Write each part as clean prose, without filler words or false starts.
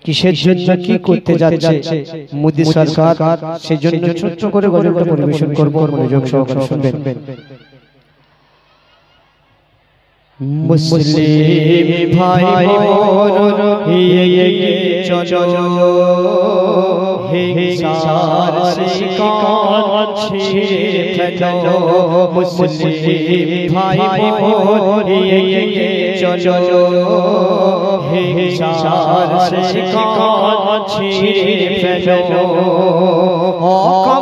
কিসের জন্য কি করতে যাচ্ছে মোদি সরকার, সেজন্য ছোট্ট করে গজলটা পরিবেশন করব, মনোযোগ সহকারে শুনবেন। মুসলিম ভাই বোন চলো হিংসার শিকার ছিঁড়ে ফেলো, মুসলিম ভাই বোন চলো হিংসার শিকার ছিঁড়ে ফেলো।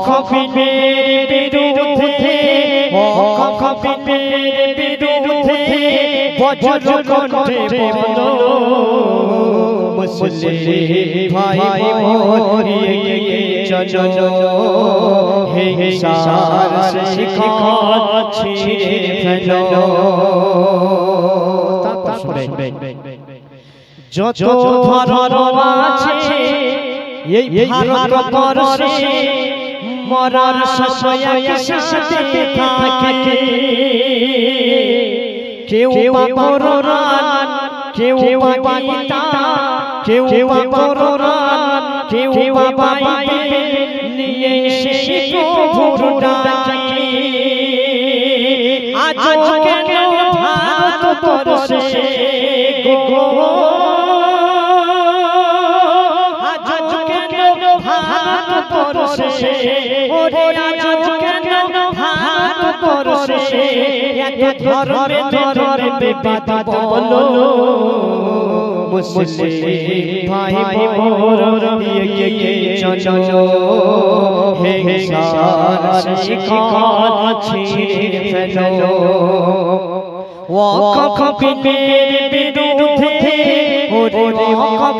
কফিনের বিরুদ্ধে, কফিনের বিরুদ্ধে বজ্র কণ্ঠে বলো, মুসলিম ভাই বোন চলো হিংসার শিকার ছিঁড়ে ফেলো। যত ধর্ম আছে এই ভারতবর্ষে, মরার সময় একসাথে থাকে। কেউ বা কোরআন, কেউ বা গীতা, কেউ বা কোরআন, কেউ বা বাইবেল নিয়ে এসে প্রভুর ডাকে। আজ কেন ভারতবর্ষে গো, আজ কেন ভারতবর্ষে, ওরে আজ কেন ভারতবর্ষে এত ধর্মে ধর্মে বিবাদ বলো, মুসলিম ভাই বোন চলো হিংসার শিকার ছিঁড়ে ফেলো। কফিনের বিরুদ্ধে, ওরে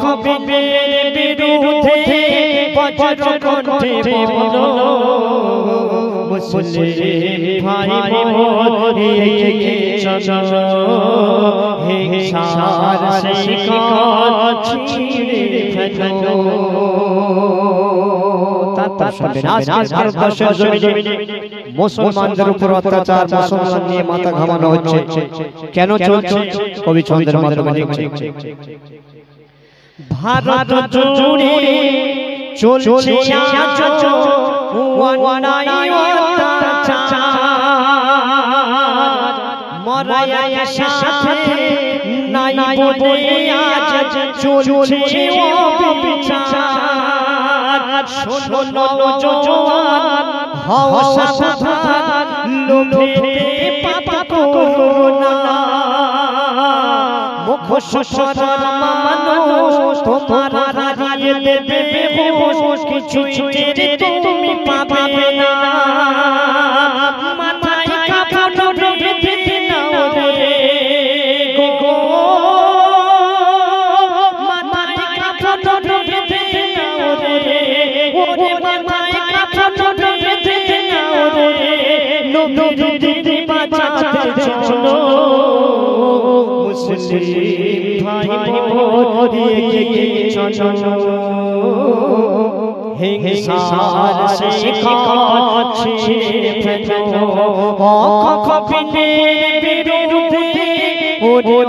কফিনের বিরুদ্ধে বজ্র কণ্ঠে বলো, মুসলিম ভাই বোন চলো হিংসার শিকার ছিঁড়ে ফেলো। ভারতবর্ষের জমিনে মুসলমানদের উপর অত্যাচার, মুসলমান নিয়ে মাথা ঘামানো হচ্ছে, কেন চলছে? কবি ছন্দের মাধ্যমে লিখছে। ভারত জুড়ে চলছে আজ অন্যায় অত্যাচার, মরার সাথে নাই বলে আজ চলছে অবিচার। শোনো নওজোয়ান হও সাবধান, লোভে পাপ করো না। মুখোশ মানুষ তোমার হারিয়ে দেবে বেহুশ, কিছুই তুমি পাবে না। মাথায় কাপড় বেঁধে নাও রে গো, মাথায় কাপড় বেঁধে নাও রে, ওরে মাথায় কাপড় বেঁধে নাও রে। নবীর দিদি বাঁচাতে চলো, মুসলিম ভাই বোন চলো হিংসার শিকার ছিঁড়ে ফেলো। কফিনের বিরুদ্ধে, ওরে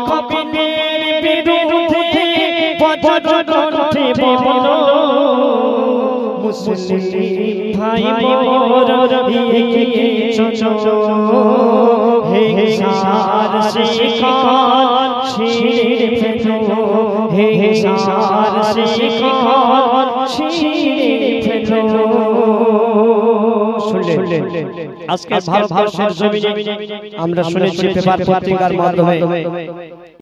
কফিনের বিরুদ্ধে বজ্র কণ্ঠে বলো, মুসলিম ভাই বোন চলো হিংসার শিকার ছিঁড়ে ফেলো, হিংসার শিকার ছিঁড়ে ফেলো। শুনলেন আজকে ভারতবর্ষের জমিনে আমরা শুনেছি পেপার পত্রিকার মাধ্যমে